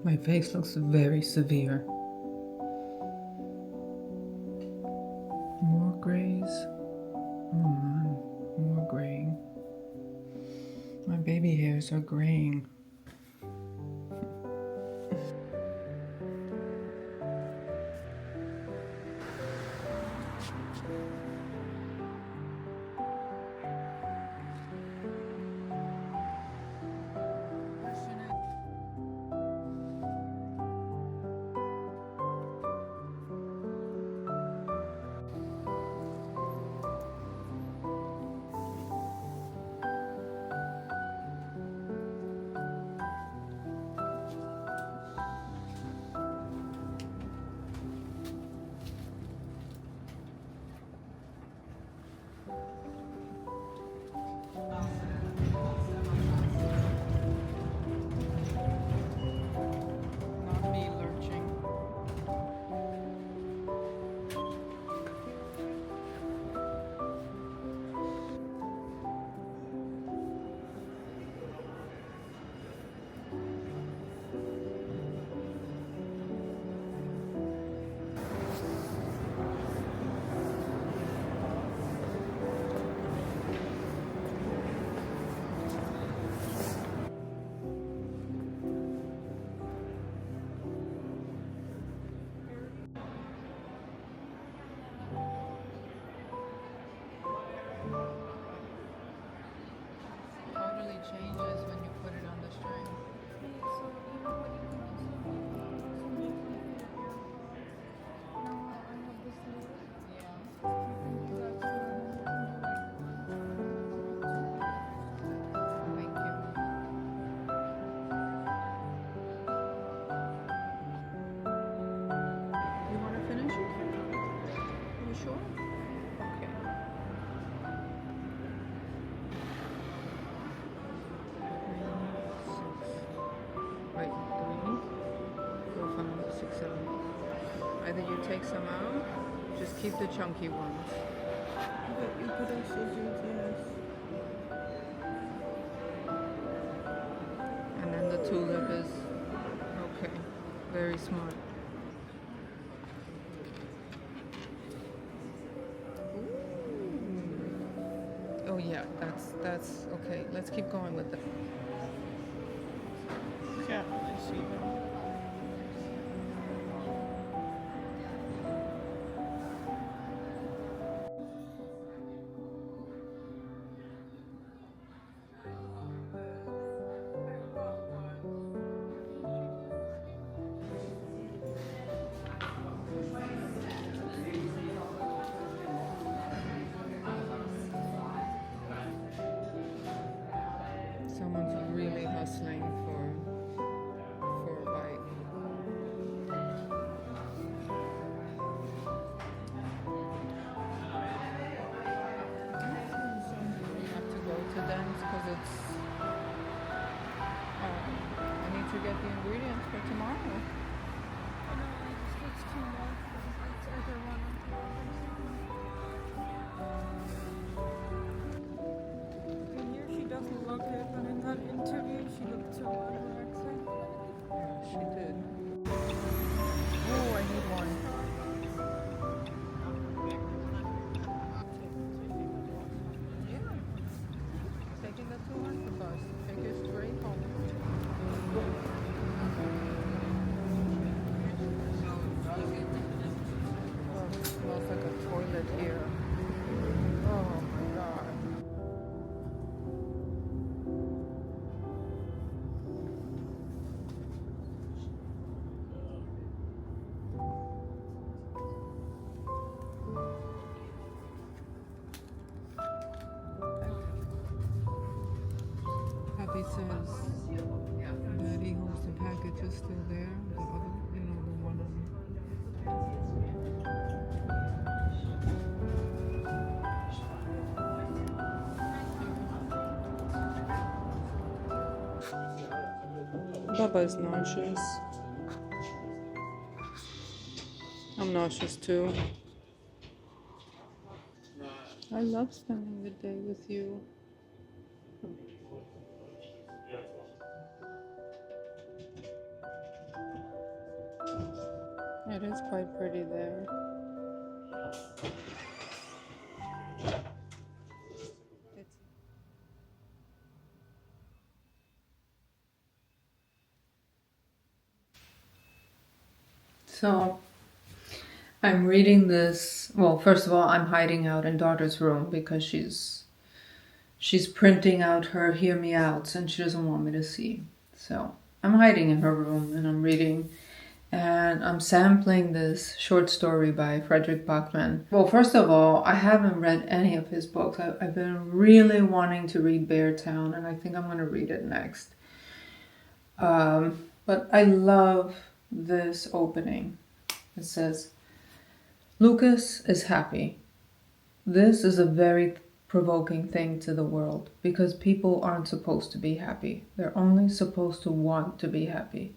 My face looks very severe. More grays. Oh man, more graying. My baby hairs are graying. Not me lurching. Totally changes when you put it on the string. Thank you. You want to finish it? You sure? Okay. Wait, 3, 4, 5, 6, 7. Either you take some out, just keep the chunky ones. But you could also do this. And then the tulip is okay. Very smart. Ooh. Oh yeah, that's okay. Let's keep going with it. Can't really see them. Someone's really hustling for a bite. We have to go to dance because it's. I need to get the ingredients for tomorrow. It's too much. It's either one or here she doesn't look it, but in that interview she looked so overacting. Yeah, she did. Oh, I need one. Yeah. Taking the 200 bus. Take it straight home. Oh, it smells like a toilet here. Oh my god. Happy says that he hopes the package is still there. The other, the one on. Baba is nauseous. I'm nauseous too. I love spending the day with you. It is quite pretty there. So I'm reading this. Well, first of all, I'm hiding out in daughter's room because she's printing out her hear me outs and she doesn't want me to see. So I'm hiding in her room and I'm reading, and I'm sampling this short story by Fredrik Backman. Well, first of all, I haven't read any of his books. I've been really wanting to read Beartown, and I think I'm going to read it next. But I love this opening. It says, Lucas is happy. This is a very provoking thing to the world because people aren't supposed to be happy. They're only supposed to want to be happy.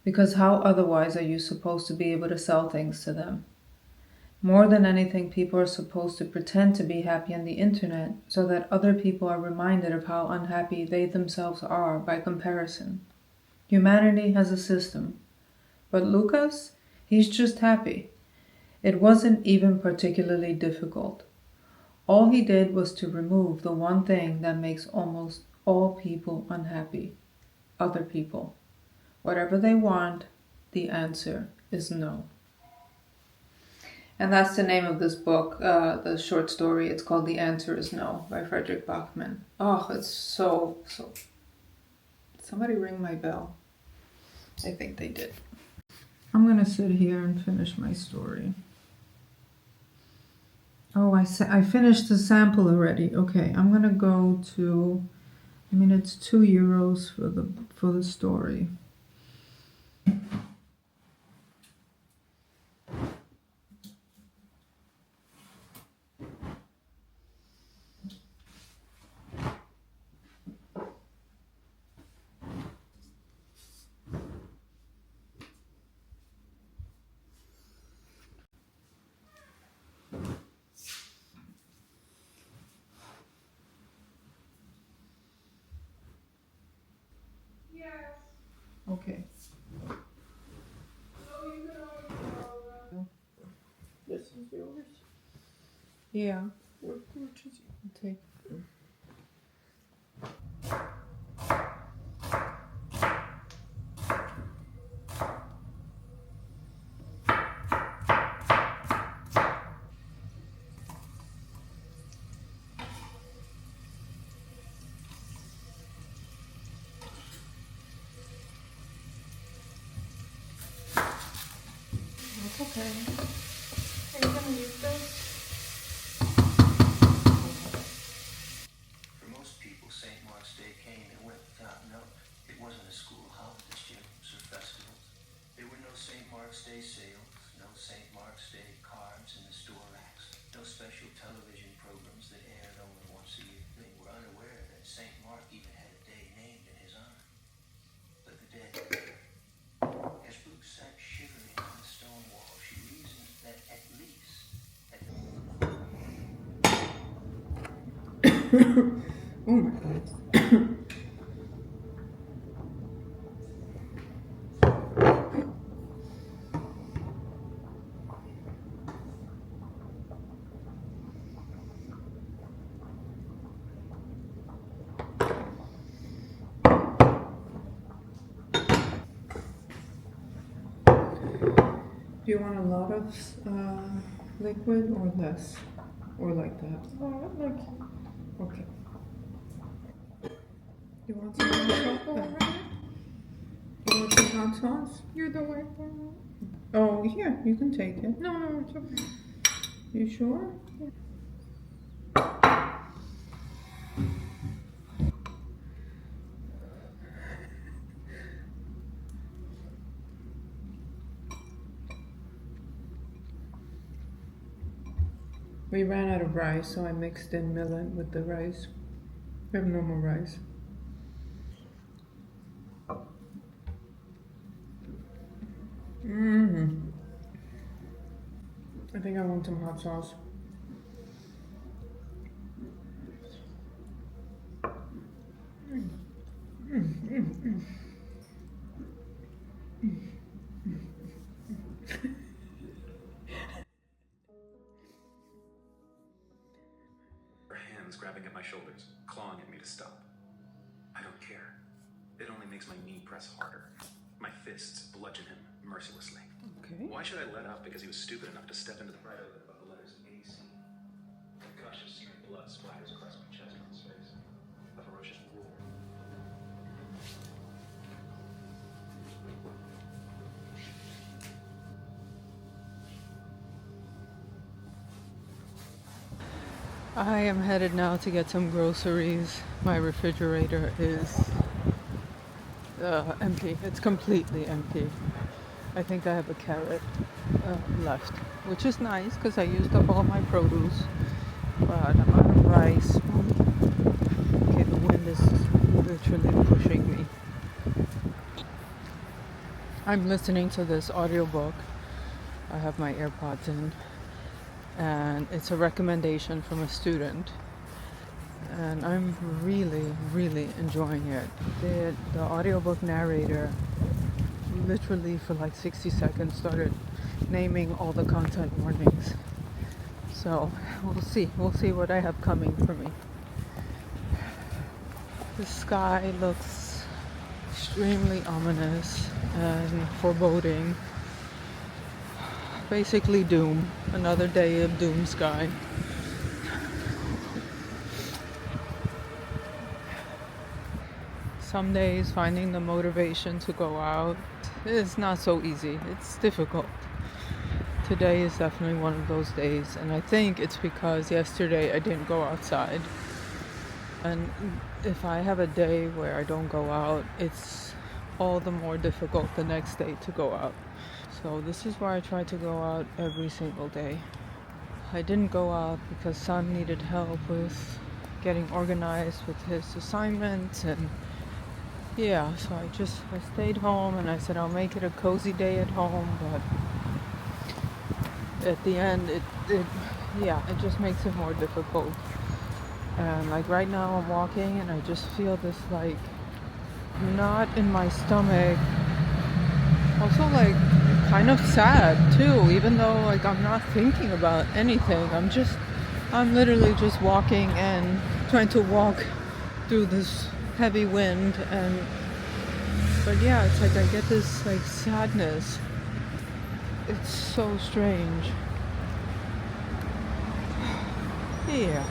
Because how otherwise are you supposed to be able to sell things to them? More than anything, people are supposed to pretend to be happy on the internet so that other people are reminded of how unhappy they themselves are by comparison. Humanity has a system. But Lucas, he's just happy. It wasn't even particularly difficult. All he did was to remove the one thing that makes almost all people unhappy: other people. Whatever they want, the answer is no. And that's the name of this book, the short story. It's called The Answer is No by Fredrik Backman. Oh, it's so... Somebody ring my bell. I think they did. I'm going to sit here and finish my story. Oh, I finished the sample already. Okay, I'm going to go to... it's €2 for the story. Okay. This is yours. Yeah. Which is Take. That's okay. Are you gonna use this? For most people, St. Mark's Day came and went without note. It wasn't a school holiday, gyms or festivals. There were no St. Mark's Day sales, no St. Mark's Day cards in the store racks, no special television programs that aired only once a year. They were unaware that St. Mark even had a day named in his honor. But the day, as Brooke sat shivering on the stone wall, she reasoned that at least Oh my God. Do you want a lot of liquid or less? Or like that? Like, Okay. You want some hot sauce? You want some hot sauce? you're the white one. Oh, here, you can take it. No, it's okay. You sure? We ran out of rice, so I mixed in millet with the rice. We have no more rice. I think I want some hot sauce. it only makes my knee press harder. My fists bludgeon him mercilessly. Okay. Why should I let up because he was stupid enough to step into the bright oak above the letters AC? A gush of searing blood splatters across my chest and his face. A ferocious roar. I am headed now to get some groceries. My refrigerator is empty. It's completely empty. I think I have a carrot left, which is nice because I used up all my produce. But I'm out of rice. Okay, the wind is literally pushing me. I'm listening to this audiobook. I have my AirPods in, and it's a recommendation from a student. And I'm really, really enjoying it. The audiobook narrator literally for like 60 seconds started naming all the content warnings. So we'll see what I have coming for me. The sky looks extremely ominous and foreboding. Basically doom. Another day of doom sky. Some days finding the motivation to go out is not so easy. It's difficult. Today is definitely one of those days, and I think it's because yesterday I didn't go outside. And if I have a day where I don't go out, it's all the more difficult the next day to go out. So this is why I try to go out every single day. I didn't go out because Son needed help with getting organized with his assignments, and yeah, so I stayed home and I said I'll make it a cozy day at home, but at the end it just makes it more difficult. And like right now I'm walking and I just feel this like knot in my stomach. Also like kind of sad too, even though like I'm not thinking about anything. I'm literally just walking and trying to walk through this heavy wind, but yeah, it's like I get this like sadness. It's so strange. Yeah.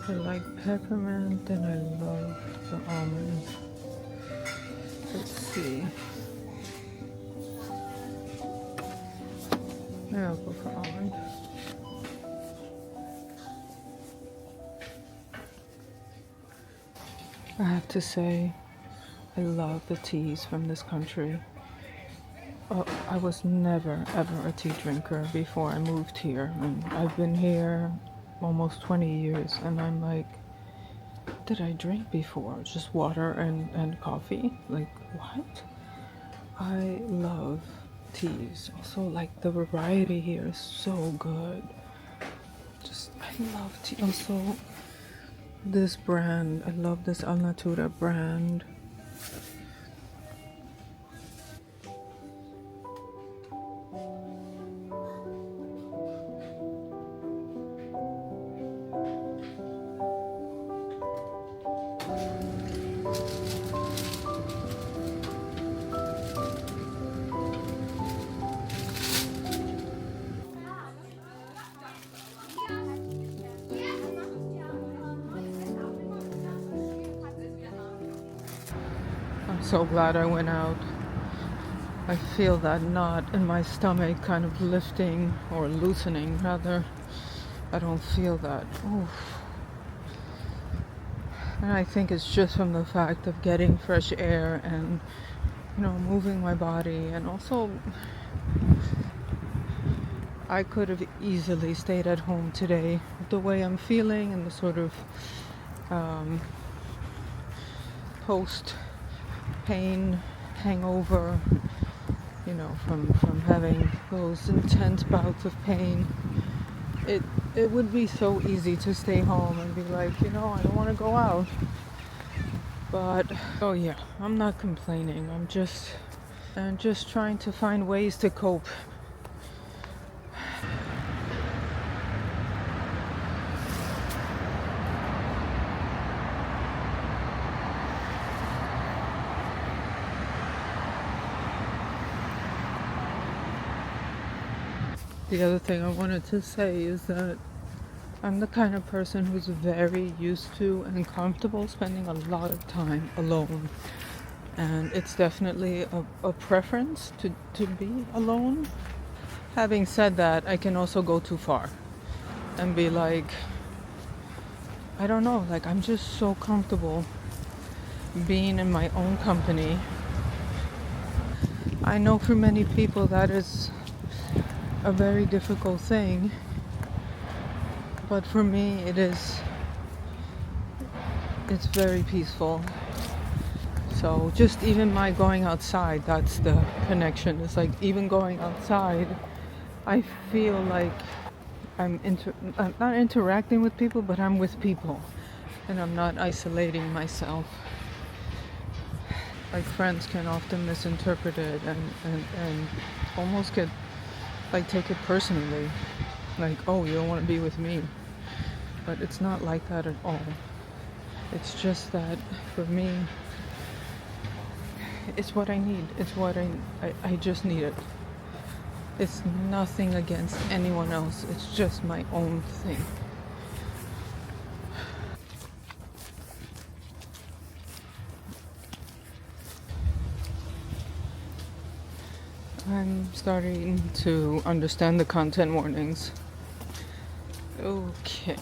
I like peppermint and I love the almond. Let's see. Yeah, I'll go for almond. I have to say, I love the teas from this country. Oh, I was never ever a tea drinker before I moved here, and I've been here almost 20 years, and I'm like, what did I drink before? Just water and coffee? Like, what? I love teas. Also, like, the variety here is so good. I love tea. Also, this brand, I love this Alnatura brand. I'm so glad I went out. I feel that knot in my stomach kind of lifting or loosening rather. I don't feel that. Oof. And I think it's just from the fact of getting fresh air and, moving my body. And also, I could have easily stayed at home today with the way I'm feeling and the sort of post-pain hangover, from having those intense bouts of pain. It would be so easy to stay home and be like, I don't want to go out. But, oh yeah, I'm not complaining. I'm just trying to find ways to cope. The other thing I wanted to say is that I'm the kind of person who's very used to and comfortable spending a lot of time alone. And it's definitely a preference to be alone. Having said that, I can also go too far and be like, I don't know, like I'm just so comfortable being in my own company. I know for many people that is a very difficult thing, but for me it's very peaceful. So just even my going outside, that's the connection. It's like even going outside, I feel like I'm not interacting with people, but I'm with people, and I'm not isolating myself. Like friends can often misinterpret it and almost get like take it personally, like, oh, you don't want to be with me, but it's not like that at all. It's just that for me, it's what I need. It's what I just need it. It's nothing against anyone else. It's just my own thing. I'm starting to understand the content warnings. Okay.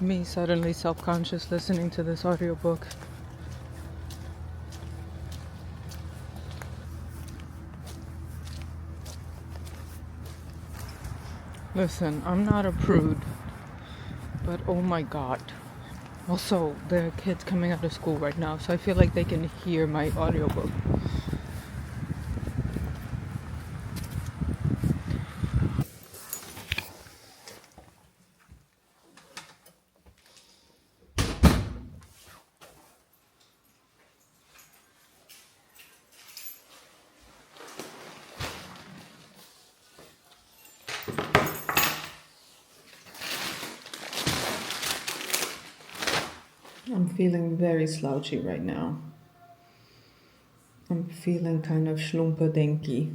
Me suddenly self-conscious listening to this audiobook. Listen, I'm not a prude, but oh my god. Also, there are kids coming out of school right now, so I feel like they can hear my audiobook. I'm feeling very slouchy right now. I'm feeling kind of schlumperdenky.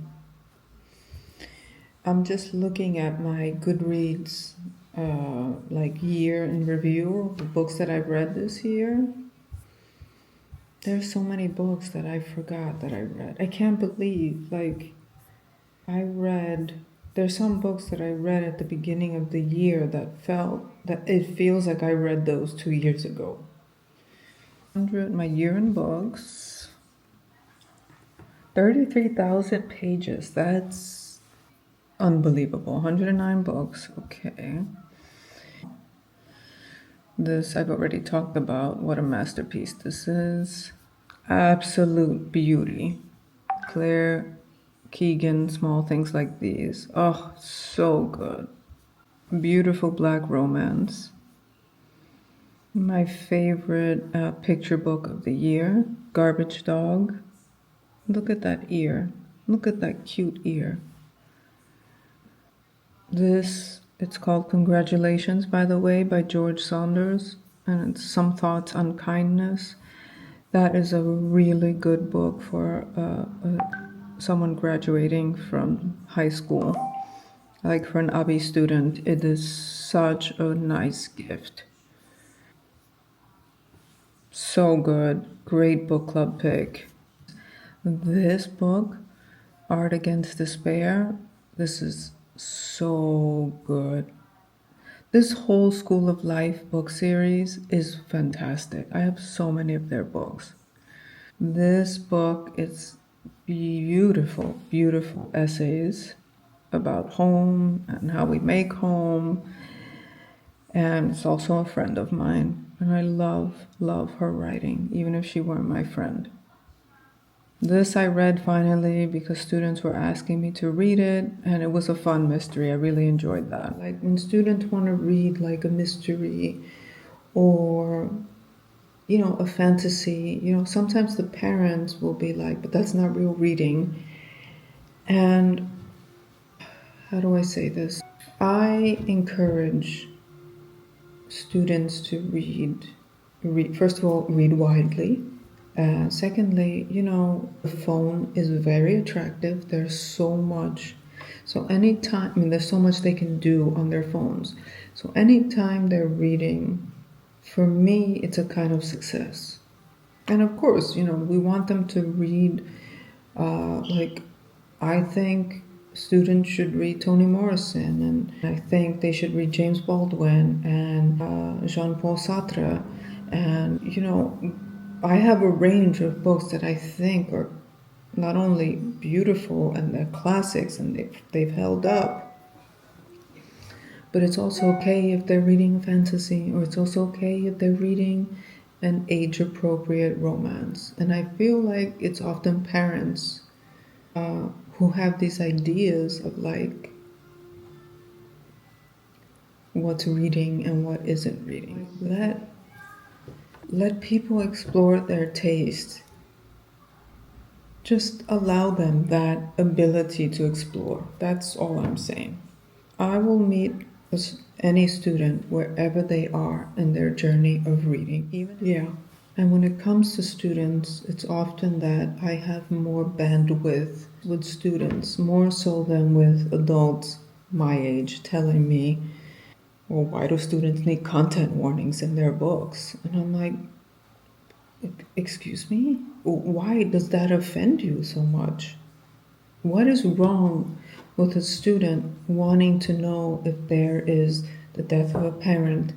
I'm just looking at my Goodreads like year in review of the books that I've read this year. There's so many books that I forgot that I read. I can't believe, like, there's some books that I read at the beginning of the year that it feels like I read those 2 years ago. 100, my year in books, 33,000 pages. That's unbelievable. 109 books. Okay. This I've already talked about. What a masterpiece this is. Absolute beauty. Claire Keegan, Small Things Like These. Oh, so good. Beautiful black romance. My favorite picture book of the year, Garbage Dog. Look at that ear. Look at that cute ear. It's called Congratulations, by the way, by George Saunders, and it's Some Thoughts on Kindness. That is a really good book for someone graduating from high school. Like for an Abi student, it is such a nice gift. So good. Great book club pick. This book, Art Against Despair, this is so good. This whole School of Life book series is fantastic. I have so many of their books. This book is beautiful, beautiful essays about home and how we make home. And it's also a friend of mine. And I love her writing, even if she weren't my friend. This I read finally because students were asking me to read it, and it was a fun mystery. I really enjoyed that. Like when students want to read like a mystery or a fantasy, sometimes the parents will be like, but that's not real reading. And how do I say this? I encourage students to read first of all, read widely. Secondly, the phone is very attractive. There's so much. So anytime, there's so much they can do on their phones. So anytime they're reading, for me, it's a kind of success. And of course, we want them to read, like, I think students should read Toni Morrison, and I think they should read James Baldwin and Jean-Paul Sartre. And, I have a range of books that I think are not only beautiful and they're classics and they've held up, but it's also okay if they're reading fantasy, or it's also okay if they're reading an age-appropriate romance. And I feel like it's often parents who have these ideas of like what's reading and what isn't reading. Let people explore their taste. Just allow them that ability to explore. That's all I'm saying. I will meet any student wherever they are in their journey of reading. And when it comes to students, it's often that I have more bandwidth with students, more so than with adults my age telling me, well, why do students need content warnings in their books? And I'm like, excuse me? Why does that offend you so much? What is wrong with a student wanting to know if there is the death of a parent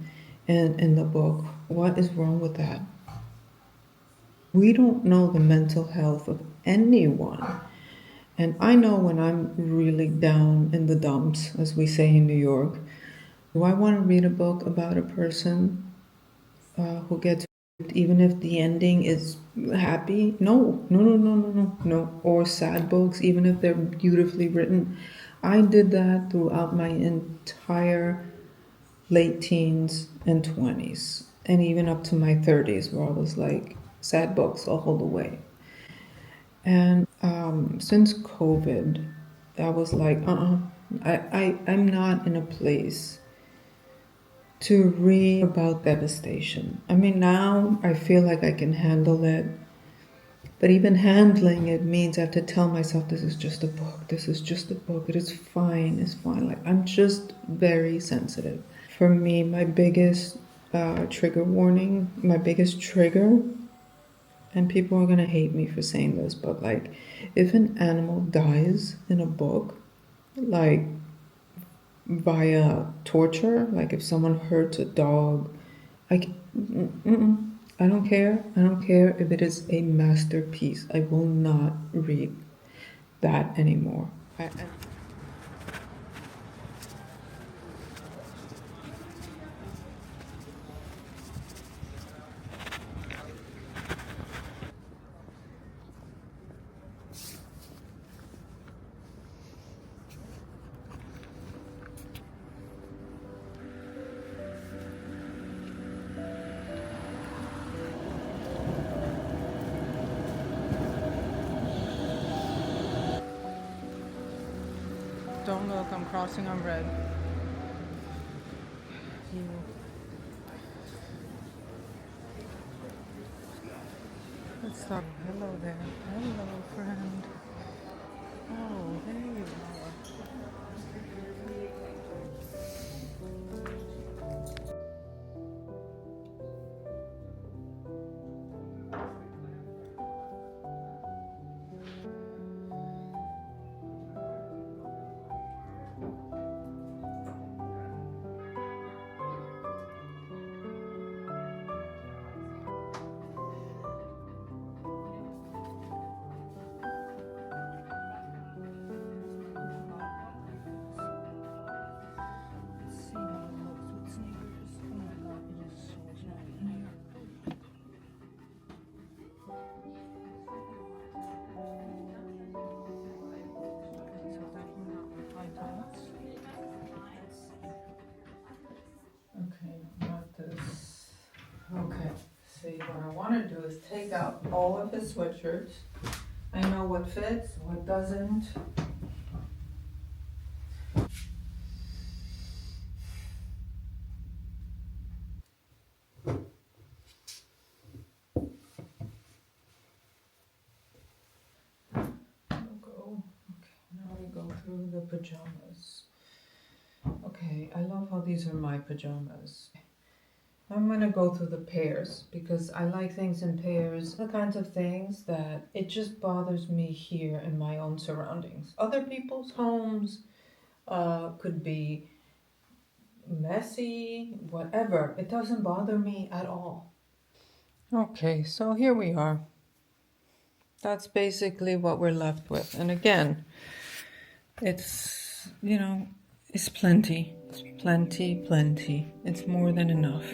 in the book? What is wrong with that? We don't know the mental health of anyone. And I know when I'm really down in the dumps, as we say in New York, do I want to read a book about a person who gets raped, even if the ending is happy? No, no, no, no, no, no, no. Or sad books, even if they're beautifully written. I did that throughout my entire late teens and 20s, and even up to my 30s, where I was like, sad books all the way. And since COVID, I was like, I'm not in a place to read about devastation. Now I feel like I can handle it, but even handling it means I have to tell myself, this is just a book, this is just a book, it is fine, it's fine. Like, I'm just very sensitive. For me, my biggest trigger warning, my biggest trigger, and people are gonna hate me for saying this, but like, if an animal dies in a book, like via torture, like if someone hurts a dog, like, I don't care. I don't care if it is a masterpiece. I will not read that anymore. Don't look, I'm crossing on red. Let's stop. Hello there. Hello, friend. Oh, there you are. see, what I want to do is take out all of his sweatshirts. I know what fits, what doesn't. Now we go through the pajamas. Okay, I love how these are my pajamas. I'm gonna go through the pairs because I like things in pairs. The kinds of things that it just bothers me here in my own surroundings. Other people's homes could be messy, whatever. It doesn't bother me at all. Okay, so here we are. That's basically what we're left with. And again, it's, it's plenty. It's plenty. It's more than enough.